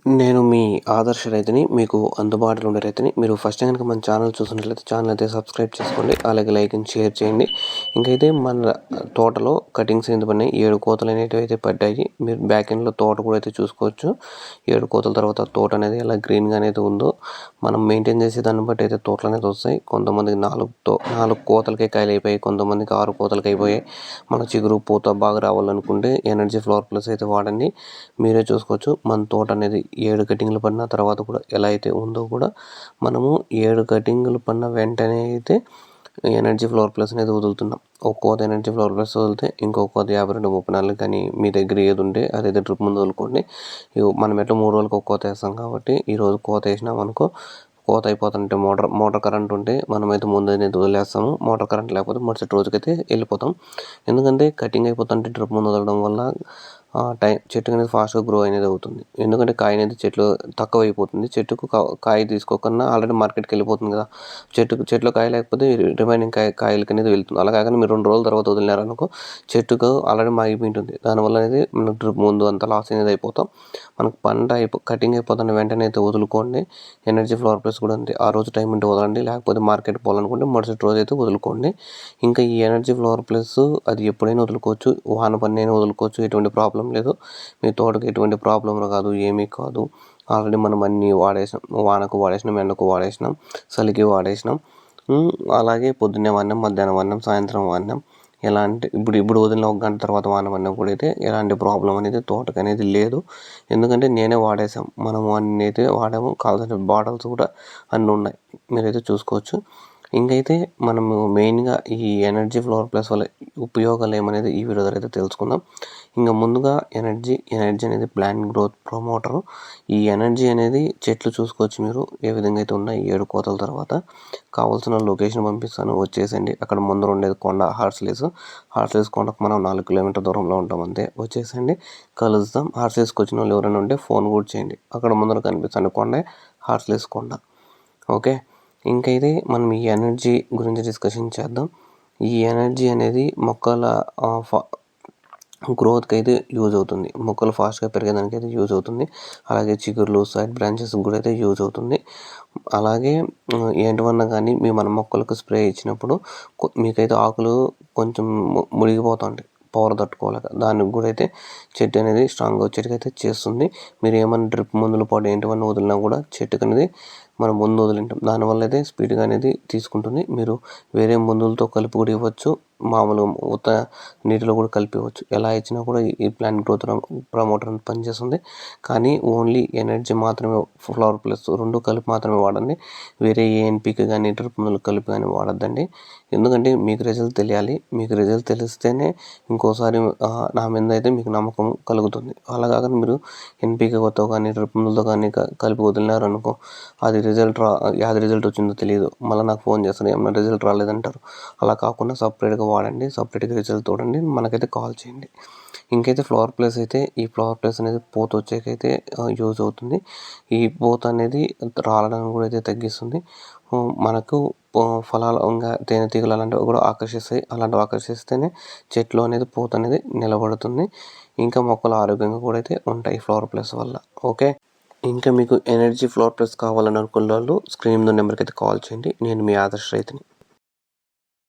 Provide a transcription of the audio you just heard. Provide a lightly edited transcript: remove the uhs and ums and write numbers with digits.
నేను మీ ఆదర్శ రైతుని. మీకు అందుబాటులో ఉండే రైతుని. మీరు ఫస్ట్ టైం గనుక మన ఛానల్ చూస్తున్నట్లయితే ఛానల్ అయితే సబ్స్క్రైబ్ చేసుకోండి. అలాగే లైక్ అండ్ షేర్ చేయండి. ఇంకైతే మన తోటలో కటింగ్స్ అనేది పడినాయి. 7 కోతలు అనేటివి అయితే పడ్డాయి. మీరు బ్యాక్ ఎండ్‌లో తోట కూడా అయితే చూసుకోవచ్చు. 7 కోతల తర్వాత తోట అనేది ఎలా గ్రీన్‌గా అనేది ఉందో మనం మెయింటైన్ చేసే దాన్ని బట్టి అయితే తోటలు అనేది వస్తాయి. కొంతమందికి 4 కోతలకే కాయలు అయిపోయాయి. కొంతమందికి 6 కోతలకి అయిపోయాయి. మన చిగురు పూత బాగా రావాలనుకుంటే ఎనర్జీ ఫ్లవర్ ప్లస్ అయితే వాడండి. మీరే చూసుకోవచ్చు మన తోట అనేది 7 కటింగ్‌లు పడిన తర్వాత కూడా ఎలా అయితే ఉందో కూడా మనము 7 కటింగ్‌లు పడిన వెంటనే అయితే ఎనర్జీ ఫ్లవర్ ప్లస్ అనేది వదులుతున్నాం. ఒక కోత ఎనర్జీ ఫ్లవర్ ప్లస్ వదిలితే ఇంకో కోత 52, 34 కానీ మీ దగ్గర ఏది ఉంటే అదైతే డ్రిప్ ముందు వదులుకోండి. మనం ఎట్లా 3 రోజులకు ఒక కోత వేస్తాం కాబట్టి ఈరోజు కోత వేసినామనుకో కోత అయిపోతుంటే మోటార్ కరెంట్ ఉంటే మనమైతే ముందు అనేది వదిలేస్తాము. మోటార్ కరెంట్ లేకపోతే మరుసటి రోజుకైతే వెళ్ళిపోతాం. ఎందుకంటే కటింగ్ అయిపోతుంటే డ్రిప్ ముందు వదలడం వల్ల చెట్టు అనేది ఫాస్ట్‌గా గ్రో అనేది అవుతుంది. ఎందుకంటే కాయ అనేది చెట్లు తక్కువ అయిపోతుంది. చెట్టుకు కాయ తీసుకోకుండా ఆల్రెడీ మార్కెట్‌కి వెళ్ళిపోతుంది కదా! చెట్లో కాయ లేకపోతే రిమైనింగ్ కాయలకి అనేది వెళ్తుంది. అలా కాకుండా మీరు 2 రోజుల తర్వాత వదిలినారనుకో చెట్టుకు ఆల్రెడీ మాగిపోయి ఉంటుంది. దానివల్ల అనేది మనం డ్రిప్ ముందు అంతా లాస్ అనేది అయిపోతాం. మనకు పంట కటింగ్ అయిపోతున్న వెంటనే అయితే వదులుకోండి. ఎనర్జీ ఫ్లవర్ ప్లస్ కూడా ఉంది. ఆ రోజు టైం ఉంటే వదలండి. లేకపోతే మార్కెట్ పోవాలనుకుంటే మరుసటి రోజు అయితే వదులుకోండి. ఇంకా ఈ ఎనర్జీ ఫ్లవర్ ప్లస్ అది ఎప్పుడైనా వదులుకోవచ్చు. వాన పడినైనా వదులుకోవచ్చు. ఎటువంటి ప్రాబ్లం లేదు. మీ తోటకి ఎటువంటి ప్రాబ్లం కాదు. ఏమీ కాదు. ఆల్రెడీ మనం అన్నీ వాడేసాం. వానకు వాడేసినాం, ఎండకు వాడేసినాం, చలికి వాడేసినాం. అలాగే పొద్దున్నే వాడినాం, మధ్యాహ్నం వాడినాం, సాయంత్రం వాడినాం. ఎలాంటి ఇప్పుడు వదిలిన 1 గంట తర్వాత వాన పడినా కూడా అయితే ఎలాంటి ప్రాబ్లం అనేది తోటకి అనేది లేదు. ఎందుకంటే నేనే వాడేసాం. మనము అన్నీ అయితే వాడాము. కావాల్సిన బాటిల్స్ కూడా అన్నీ ఉన్నాయి. మీరైతే చూసుకోవచ్చు. ఇంకైతే మనము మెయిన్‌గా ఈ ఎనర్జీ ఫ్లవర్ ప్లస్ వల్ల ఉపయోగాలు ఏమనేది ఈ వీడియో ద్వారా అయితే తెలుసుకుందాం. ఇంక ముందుగా ఎనర్జీ అనేది ప్లాంట్ గ్రోత్ ప్రమోటర్. ఈ ఎనర్జీ అనేది చెట్లు చూసుకోవచ్చు మీరు ఏ విధంగా అయితే ఉన్నాయి 7 కోతల తర్వాత. కావాల్సిన లొకేషన్ పంపిస్తాను వచ్చేసేయండి. అక్కడ ముందర ఉండేది కొండ హార్స్‌లేస్ కొండకు మనం 4 కిలోమీటర్ల దూరంలో ఉంటాం అంతే. వచ్చేసేయండి కలుద్దాం. హార్స్‌లేస్‌కి వచ్చిన వాళ్ళు ఎవరైనా ఉంటే ఫోన్ కూడా చేయండి. అక్కడ ముందర కనిపిస్తున్న కొండే హార్స్‌లేస్ కొండ. ఓకే. ఇంకైతే మనం ఈ ఎనర్జీ గురించి డిస్కషన్ చేద్దాం. ఈ ఎనర్జీ అనేది మొక్కల గ్రోత్‌కి అయితే యూజ్ అవుతుంది. మొక్కలు ఫాస్ట్‌గా పెరిగేదానికి అయితే యూజ్ అవుతుంది. అలాగే చిగుర్లు, సైడ్ బ్రాంచెస్‌కి కూడా అయితే యూజ్ అవుతుంది. అలాగే ఏంటివన్నా కానీ మన మొక్కలకు స్ప్రే ఇచ్చినప్పుడు మీకైతే ఆకులు కొంచెం మునిగిపోతుంటాయి. పవర్ తట్టుకోలేక. దానికి కూడా అయితే చెట్టు అనేది స్ట్రాంగ్‌గా వచ్చేటికైతే చేస్తుంది. మీరు ఏమన్నా డ్రిప్ మందులు పాటు ఏంటివన్నా వదిలినా కూడా చెట్టుకు అనేది మనం ముందు వదిలింటాం. దానివల్ల అయితే స్పీడ్‌గా అనేది తీసుకుంటుంది. మీరు వేరే మందులతో కలిపి కూడా ఇవ్వచ్చు. మామూలుగా ఉత్త నీటిలో కూడా కలిపి ఇవ్వచ్చు. ఎలా ఇచ్చినా కూడా ఈ ప్లాంట్ గ్రోత్ ప్రమోటర్ అని పనిచేస్తుంది. కానీ ఓన్లీ ఎనర్జీ మాత్రమే ఫ్లవర్ ప్లస్ 2 కలిపి మాత్రమే వాడండి. వేరే ఏ ఎన్‌పీకే కానీ డ్రిప్ మందులు కలిపి కానీ వాడొద్దండి. ఎందుకంటే మీకు రిజల్ట్ తెలియాలి. మీకు రిజల్ట్ తెలిస్తేనే ఇంకోసారి నా మీద అయితే మీకు నమ్మకం కలుగుతుంది. అలా కాకుండా మీరు ఎన్‌పీకేతో కానీ డ్రిప్ మందులతో కానీ కలిపి వదిలినారనుకో అది యాది రిజల్ట్ వచ్చిందో తెలియదు. మళ్ళీ నాకు ఫోన్ చేస్తారు. ఏమన్నా రిజల్ట్ రాలేదంటారు. అలా కాకుండా సపరేట్‌గా వాడండి. సపరేట్‌గా రిజల్ట్ చూడండి. మనకైతే కాల్ చేయండి. ఇంకైతే ఫ్లవర్ ప్లస్ అయితే ఈ ఫ్లవర్ ప్లస్ అనేది పూత వచ్చేకైతే యూజ్ అవుతుంది. ఈ పూత అనేది రాలడం కూడా అయితే తగ్గిస్తుంది. మనకు ఫలాలు ఇంకా తేనెటీగలు అలాంటివి కూడా ఆకర్షిస్తాయి. అలాంటివి ఆకర్షిస్తేనే చెట్లు అనేది పూత అనేది నిలబడుతుంది. ఇంకా మొక్కలు ఆరోగ్యంగా కూడా అయితే ఉంటాయి ఫ్లవర్ ప్లస్ వల్ల. ఓకే. ఇంకా మీకు ఎనర్జీ ఫ్లవర్ ప్లస్ కావాలని అనుకున్న వాళ్ళు స్క్రీన్ మీద నెంబర్కి అయితే కాల్ చేయండి. నేను మీ ఆదర్శ రైతుని.